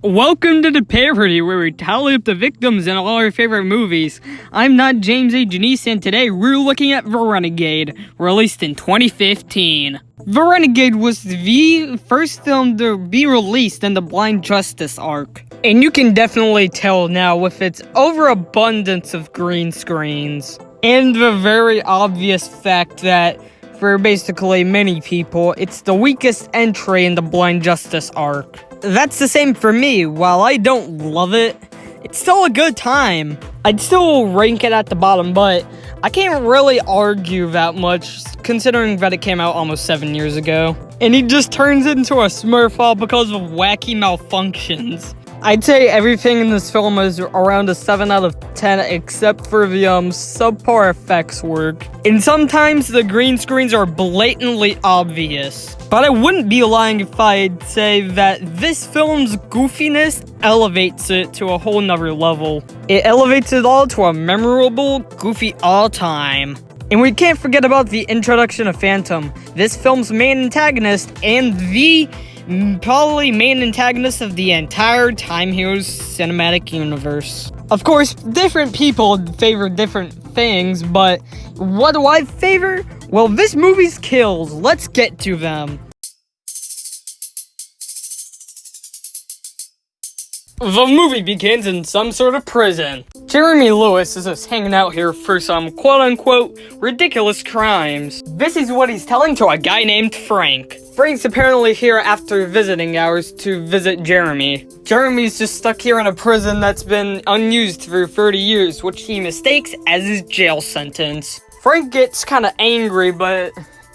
Welcome to the parody where we tally up the victims in all our favorite movies. I'm not James A. Janice, and today we're looking at Renegade, released in 2015. Renegade was the first film to be released in the Blind Justice arc. And you can definitely tell now with its overabundance of green screens. And the very obvious fact that, for basically many people, it's the weakest entry in the Blind Justice arc. That's the same for me. While I don't love it, it's still a good time. I'd still rank it at the bottom, but I can't really argue that much, considering that it came out almost 7 years ago. And he just turns into a Smurf because of wacky malfunctions. I'd say everything in this film is around a 7 out of 10, except for the subpar effects work. And sometimes the green screens are blatantly obvious. But I wouldn't be lying if I'd say that this film's goofiness elevates it to a whole nother level. It elevates it all to a memorable, goofy all-time. And we can't forget about the introduction of Phantom, this film's main antagonist, and the probably main antagonist of the entire Time Heroes cinematic universe. Of course, different people favor different things, but what do I favor? Well, this movie's kills. Let's get to them. The movie begins in some sort of prison. Jeremy Lewis is just hanging out here for some quote-unquote ridiculous crimes. This is what he's telling to a guy named Frank. Frank's apparently here after visiting hours to visit Jeremy. Jeremy's just stuck here in a prison that's been unused for 30 years, which he mistakes as his jail sentence. Frank gets kinda angry, but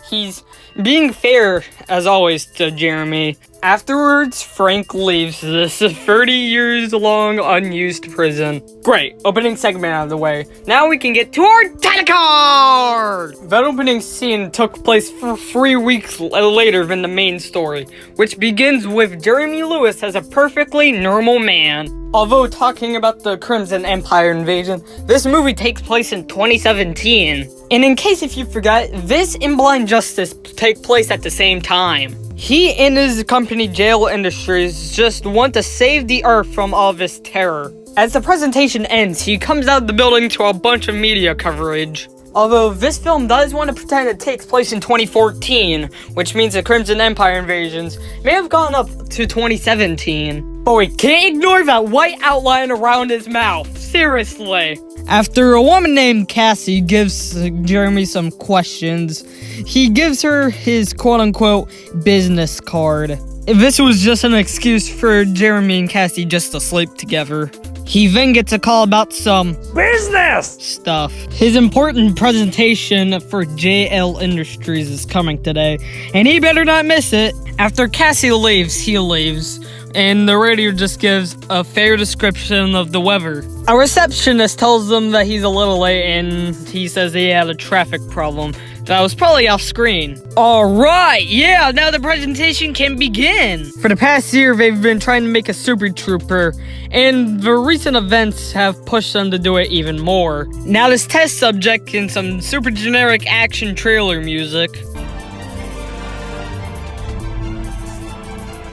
he's being fair, as always, to Jeremy. Afterwards, Frank leaves this 30 years long unused prison. Great, opening segment out of the way. Now we can get to our title card! That opening scene took place 3 weeks later than the main story, which begins with Jeremy Lewis as a perfectly normal man. Although talking about the Crimson Empire invasion, this movie takes place in 2017. And in case if you forgot, this and Blind Justice take place at the same time. He and his company Jail Industries just want to save the Earth from all this terror. As the presentation ends, he comes out of the building to a bunch of media coverage. Although this film does want to pretend it takes place in 2014, which means the Crimson Empire invasions may have gone up to 2017. But we can't ignore that white outline around his mouth. Seriously. After a woman named Cassie gives Jeremy some questions, he gives her his quote-unquote business card. This was just an excuse for Jeremy and Cassie just to sleep together. He then gets a call about some business stuff. His important presentation for JL Industries is coming today, and he better not miss it. After Cassie leaves, he leaves, and the radio just gives a fair description of the weather. A receptionist tells them that he's a little late, and he says he had a traffic problem. That was probably off screen. Alright, yeah, now the presentation can begin. For the past year, they've been trying to make a Super Trooper, and the recent events have pushed them to do it even more. Now this test subject in some super generic action trailer music.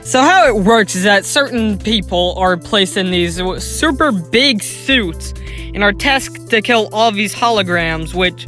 So how it works is that certain people are placed in these super big suits and are tasked to kill all these holograms, which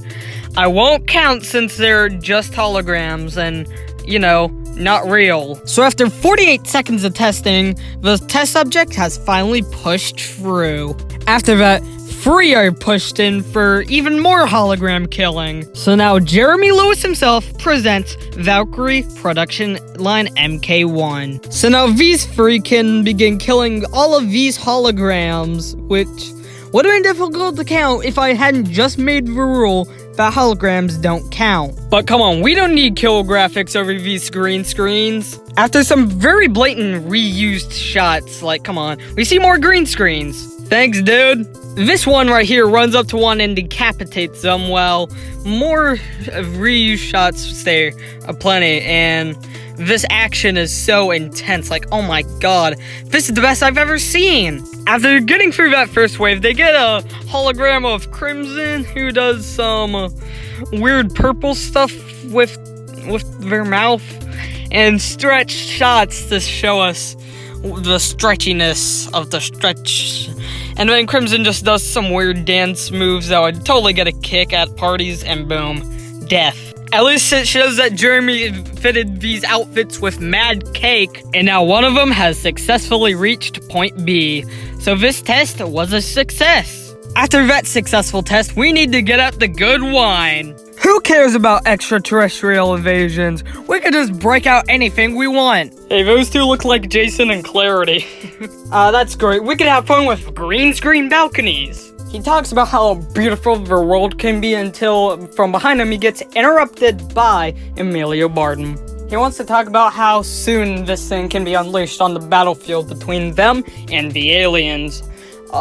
I won't count since they're just holograms and, you know, not real. So after 48 seconds of testing, the test subject has finally pushed through. After that, 3 are pushed in for even more hologram killing. So now Jeremy Lewis himself presents Valkyrie Production Line MK1. So now these 3 can begin killing all of these holograms, which would have been difficult to count if I hadn't just made the rule that holograms don't count. But come on, we don't need kill graphics over these green screens. After some very blatant reused shots, like come on, we see more green screens. Thanks, dude. This one right here runs up to one and decapitates them, while more reused shots stay aplenty, and this action is so intense, like, oh my god, this is the best I've ever seen! After getting through that first wave, they get a hologram of Crimson, who does some weird purple stuff with their mouth, and stretched shots to show us the stretchiness of the stretch. And then Crimson just does some weird dance moves that would totally get a kick at parties, and boom, death. At least it shows that Jeremy fitted these outfits with mad cake, and now one of them has successfully reached point B. So this test was a success. After that successful test, we need to get out the good wine. Who cares about extraterrestrial invasions? We could just break out anything we want. Hey, those two look like Jason and Clarity. That's great. We could have fun with green screen balconies. He talks about how beautiful the world can be until from behind him he gets interrupted by Emilio Barton. He wants to talk about how soon this thing can be unleashed on the battlefield between them and the aliens.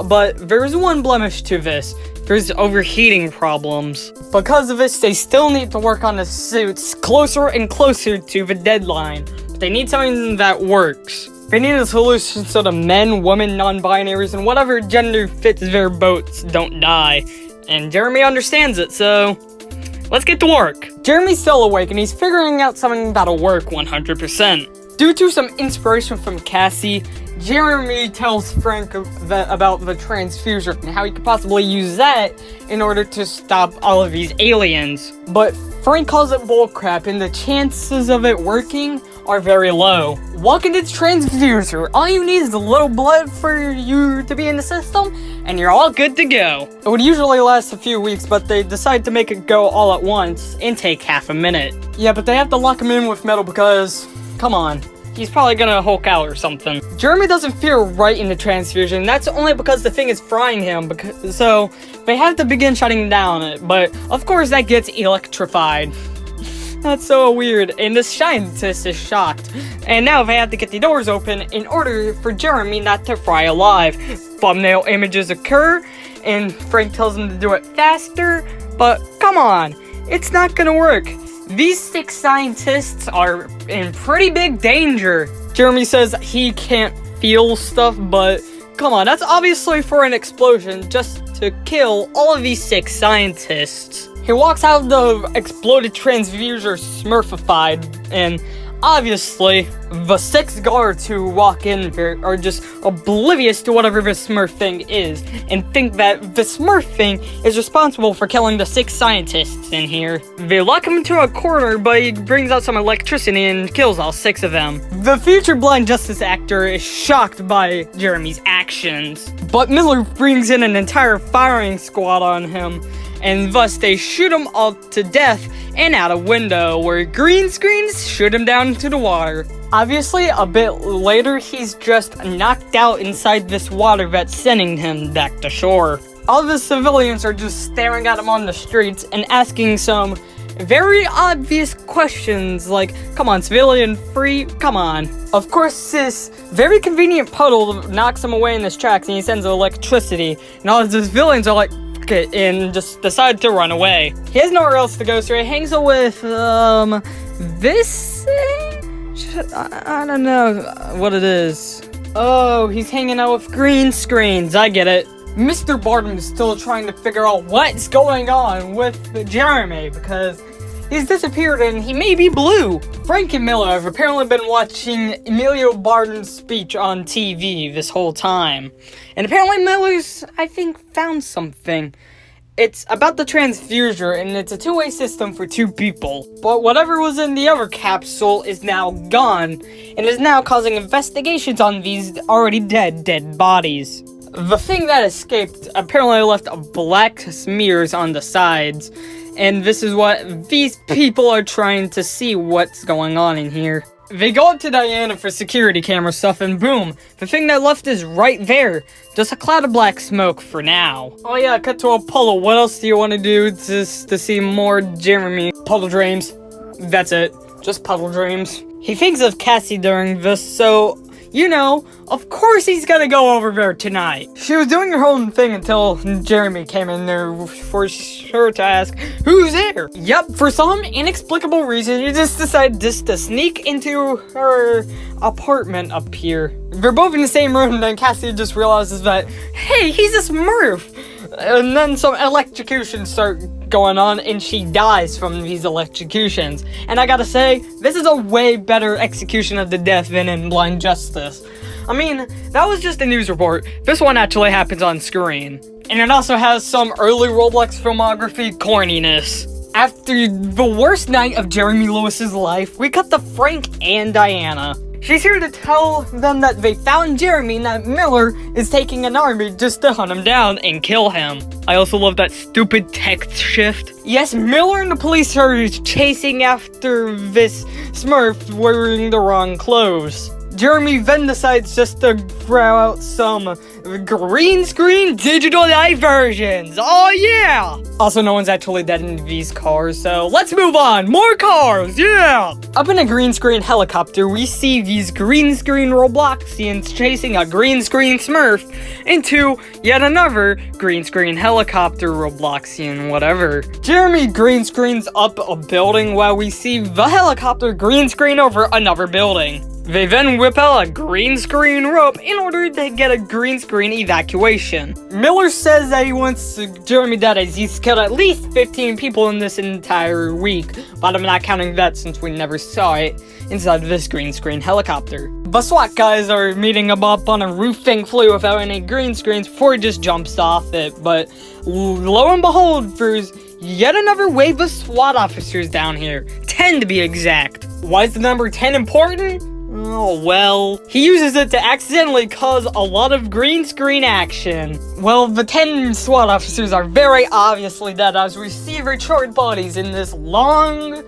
But there's one blemish to this. There's overheating problems. Because of this, they still need to work on the suits closer and closer to the deadline. But they need something that works. They need a solution so the men, women, non-binaries, and whatever gender fits their boats don't die. And Jeremy understands it, so let's get to work. Jeremy's still awake, and he's figuring out something that'll work 100%. Due to some inspiration from Cassie, Jeremy tells Frank about the transfuser and how he could possibly use that in order to stop all of these aliens. But Frank calls it bullcrap, and the chances of it working are very low. Walk into the transfuser. All you need is a little blood for you to be in the system, and you're all good to go. It would usually last a few weeks, but they decide to make it go all at once and take half a minute. Yeah, but they have to lock him in with metal because, come on, he's probably gonna Hulk out or something. Jeremy doesn't feel right in the transfusion. That's only because the thing is frying him, so they have to begin shutting down it, but of course that gets electrified. That's so weird, and the scientist is shocked. And now they have to get the doors open in order for Jeremy not to fry alive. Thumbnail images occur, and Frank tells him to do it faster, but come on, it's not gonna work. These 6 scientists are in pretty big danger. Jeremy says he can't feel stuff, but come on, that's obviously for an explosion just to kill all of these 6 scientists. He walks out of the exploded transfuser smurfified, and obviously, the 6 guards who walk in there are just oblivious to whatever the Smurf thing is, and think that the Smurf thing is responsible for killing the 6 scientists in here. They lock him into a corner, but he brings out some electricity and kills all 6 of them. The future Blind Justice actor is shocked by Jeremy's actions, but Miller brings in an entire firing squad on him, and thus they shoot him all to death and out a window where green screens shoot him down into the water. Obviously, a bit later, he's just knocked out inside this water that's sending him back to shore. All the civilians are just staring at him on the streets and asking some very obvious questions like, come on, civilian free, come on. Of course, this very convenient puddle knocks him away in his tracks and he sends electricity, and all of the civilians are like, and just decide to run away. He has nowhere else to go, so he hangs out with, this thing? I don't know what it is. Oh, he's hanging out with green screens, I get it. Mr. Barton is still trying to figure out what's going on with Jeremy, because he's disappeared and he may be blue. Frank and Miller have apparently been watching Emilio Barton's speech on TV this whole time. And apparently Miller's, I think, found something. It's about the transfuser, and it's a 2-way system for 2 people. But whatever was in the other capsule is now gone, and is now causing investigations on these already dead bodies. The thing that escaped apparently left black smears on the sides, and this is what these people are trying to see what's going on in here. They go up to Diana for security camera stuff, and boom, the thing that left is right there. Just a cloud of black smoke for now. Oh yeah, cut to Apollo. What else do you want to do to see more Jeremy? Puddle dreams. That's it. Just puddle dreams. He thinks of Cassie during this, so, you know, of course he's gonna go over there tonight. She was doing her own thing until Jeremy came in there for sure to ask, who's there? Yep, for some inexplicable reason, he just decided just to sneak into her apartment up here. They're both in the same room, and then Cassie just realizes that, hey, he's a Smurf! And then some electrocutions start going on, and she dies from these electrocutions. And I gotta say, this is a way better execution of the death than in Blind Justice. I mean, that was just a news report. This one actually happens on screen. And it also has some early Roblox filmography corniness. After the worst night of Jeremy Lewis's life, we cut to Frank and Diana. She's here to tell them that they found Jeremy and that Miller is taking an army just to hunt him down and kill him. I also love that stupid text shift. Yes, Miller and the police are chasing after this Smurf wearing the wrong clothes. Jeremy then decides just to throw out some green screen digital diversions. Oh yeah! Also, no one's actually dead in these cars, so let's move on. More cars, yeah! Up in a green screen helicopter, we see these green screen Robloxians chasing a green screen Smurf into yet another green screen helicopter Robloxian, whatever. Jeremy green screens up a building while we see the helicopter green screen over another building. They then whip out a green screen rope in order to get a green screen evacuation. Miller says that he wants Jeremy dead as he's killed at least 15 people in this entire week, but I'm not counting that since we never saw it inside of this green screen helicopter. The SWAT guys are meeting him up on a roof, thankfully without any green screens before he just jumps off it, but lo and behold, there's yet another wave of SWAT officers down here. 10 to be exact. Why is the number 10 important? Oh, well, he uses it to accidentally cause a lot of green screen action. Well, the 10 SWAT officers are very obviously dead as we see their charred bodies in this long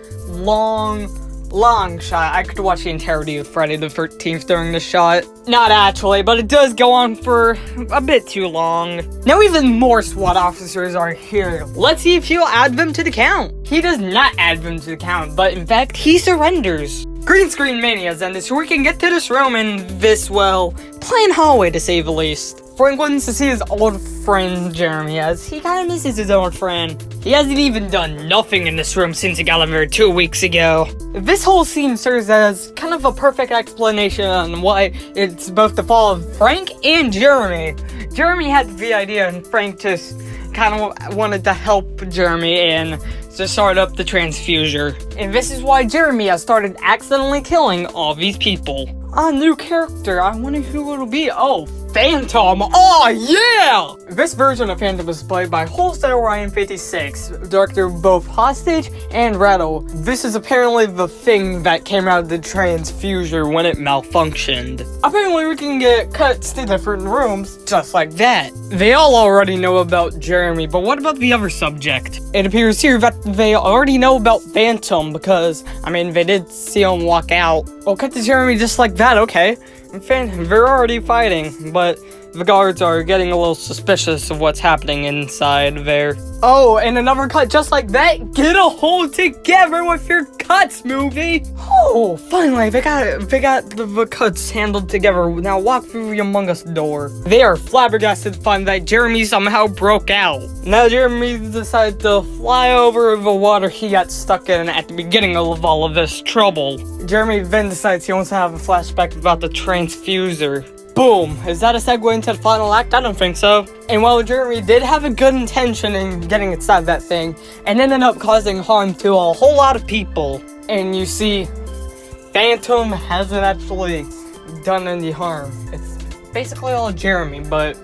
shot. I could watch the entirety of Friday the 13th during this shot. Not actually, but it does go on for a bit too long. Now even more SWAT officers are here. Let's see if he'll add them to the count. He does not add them to the count, but in fact, he surrenders. Green screen mania's ended, so we can get to this room in this, well, plain hallway to say the least. Frank wants to see his old friend Jeremy, as he kind of misses his old friend. He hasn't even done nothing in this room since he got him here 2 weeks ago. This whole scene serves as kind of a perfect explanation on why it's both the fall of Frank and Jeremy. Jeremy had the idea, and Frank just kind of wanted to help Jeremy and to start up the transfuser. And this is why Jeremy has started accidentally killing all these people. A new character, I wonder who it'll be. Oh, Phantom! Oh yeah! This version of Phantom was played by Wholesale Ryan 56, director of both Hostage and Rattle. This is apparently the thing that came out of the transfuser when it malfunctioned. Apparently we can get cuts to different rooms just like that. They all already know about Jeremy, but what about the other subject? It appears here that they already know about Phantom because, I mean, they did see him walk out. We'll cut to Jeremy just like that, okay. They're already fighting, but the guards are getting a little suspicious of what's happening inside there. Oh, and another cut just like that. Get a hold together with your cuts, movie. Oh, finally, they got the cuts handled together. Now walk through the Among Us door. They are flabbergasted to find that Jeremy somehow broke out. Now Jeremy decided to fly over the water he got stuck in at the beginning of all of this trouble. Jeremy then decides he wants to have a flashback about the transfuser. Boom! Is that a segue into the final act? I don't think so. And while Jeremy did have a good intention in getting inside that thing, and ended up causing harm to a whole lot of people. And you see, Phantom hasn't actually done any harm. It's basically all Jeremy, but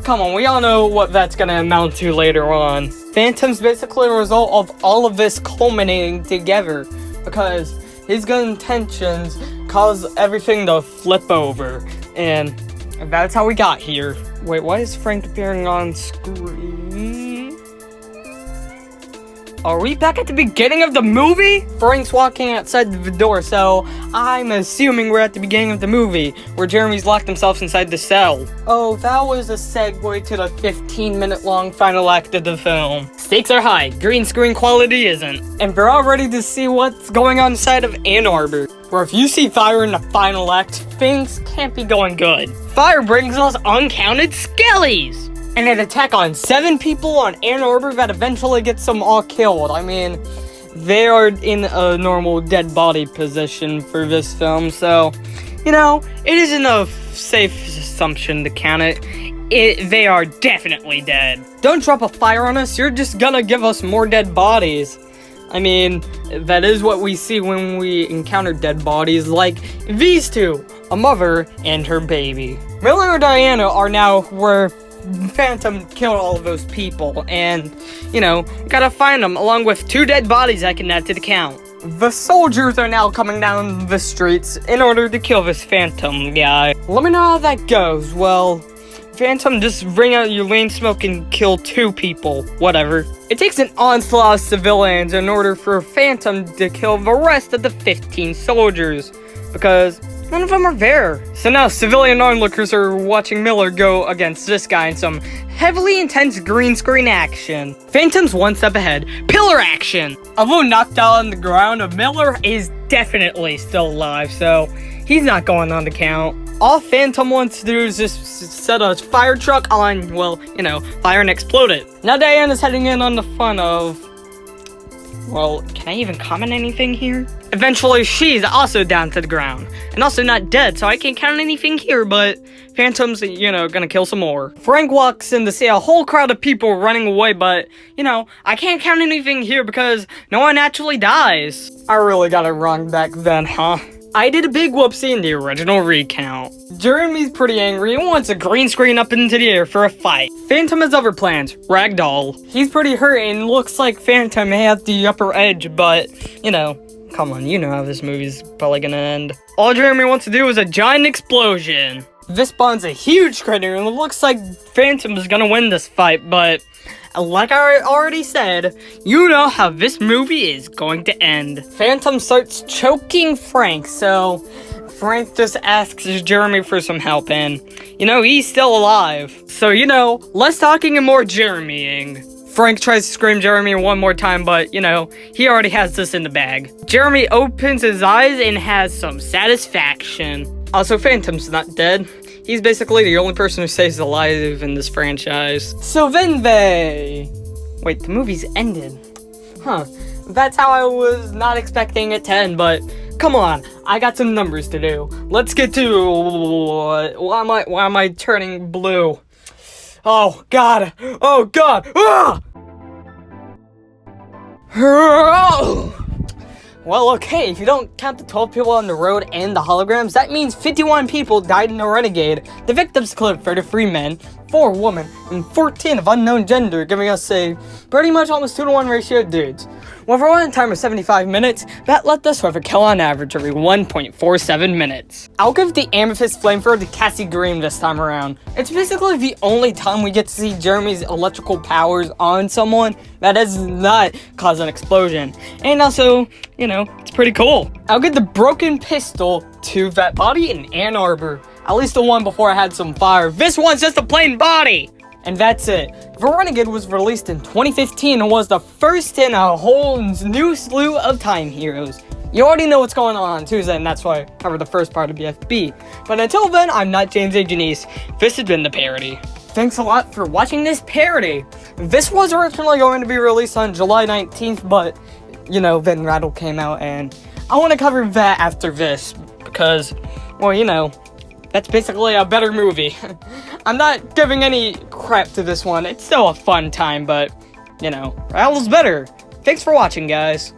come on, we all know what that's gonna amount to later on. Phantom's basically a result of all of this culminating together, because his good intentions caused everything to flip over. And that's how we got here. Wait, why is Frank appearing on screen? Are we back at the beginning of the movie? Frank's walking outside the door, so I'm assuming we're at the beginning of the movie, where Jeremy's locked himself inside the cell. Oh, that was a segue to the 15-minute long final act of the film. Stakes are high, green screen quality isn't. And we're all ready to see what's going on inside of Ann Arbor, where if you see fire in the final act, things can't be going good. Fire brings us uncounted skellies! And an attack on 7 people on Ann Arbor that eventually gets them all killed. I mean, they are in a normal dead body position for this film, so, you know, it isn't a safe assumption to count it. They are definitely dead. Don't drop a fire on us, you're just gonna give us more dead bodies. I mean, that is what we see when we encounter dead bodies, like These two, a mother and her baby. Miller and Diana are now where Phantom killed all of those people, and, gotta find them, along with 2 dead bodies I can add to the count. The soldiers are now coming down the streets in order to kill this Phantom guy. Let me know how that goes. Well, Phantom, just bring out your lane smoke and kill 2 people. Whatever. It takes an onslaught of civilians in order for Phantom to kill the rest of the 15 soldiers, because none of them are there. So now civilian onlookers are watching Miller go against this guy in some heavily intense green screen action. Phantom's 1 step ahead. Pillar action! Although knocked out on the ground, Miller is definitely still alive, so he's not going on the count. All Phantom wants to do is just set a fire truck on, fire and explode it. Now Diana's heading in on the fun of... Well, can I even comment anything here? Eventually, she's also down to the ground. And also not dead, so I can't count anything here, but Phantom's, gonna kill some more. Frank walks in to see a whole crowd of people running away, but, I can't count anything here because no one actually dies. I really got it wrong back then, huh? I did a big whoopsie in the original recount. Jeremy's pretty angry and wants a green screen up into the air for a fight. Phantom has other plans. Ragdoll. He's pretty hurt and looks like Phantom has the upper edge, but, come on, you know how this movie's probably gonna end. All Jeremy wants to do is a giant explosion. This spawns a huge crater and it looks like Phantom is gonna win this fight, but... like I already said, you know how this movie is going to end. Phantom starts choking Frank, so Frank just asks Jeremy for some help, and, he's still alive. So, less talking and more Jeremying. Frank tries to scream Jeremy one more time, but, he already has this in the bag. Jeremy opens his eyes and has some satisfaction. Also, Phantom's not dead. He's basically the only person who stays alive in this franchise. So then wait, the movie's ended. Huh. That's how I was not expecting it to end, but come on. I got some numbers to do. Let's get to... Why am I turning blue? Oh, God. Oh, God. Ah! Well, okay, if you don't count the 12 people on the road and the holograms, that means 51 people died in the Renegade. The victims include 33 men, 4 women, and 14 of unknown gender, giving us a pretty much almost 2-to-1 ratio of dudes. Well, for one time of 75 minutes, that left us with a kill on average every 1.47 minutes. I'll give the Amethyst Flamethrower to Cassie Green this time around. It's basically the only time we get to see Jeremy's electrical powers on someone that does not cause an explosion. And also, it's pretty cool. I'll give the Broken Pistol to Vet Body in Ann Arbor. At least the one before I had some fire. This one's just a plain body! And that's it. The Renegade was released in 2015 and was the first in a whole new slew of time heroes. You already know what's going on Tuesday, and that's why I covered the first part of BFB. But until then, I'm not James A. Janice. This has been the parody. Thanks a lot for watching this parody. This was originally going to be released on July 19th, but, then Rattle came out, and I want to cover that after this, because, well, that's basically a better movie. I'm not giving any crap to this one. It's still a fun time, but, Rattle's better. Thanks for watching, guys.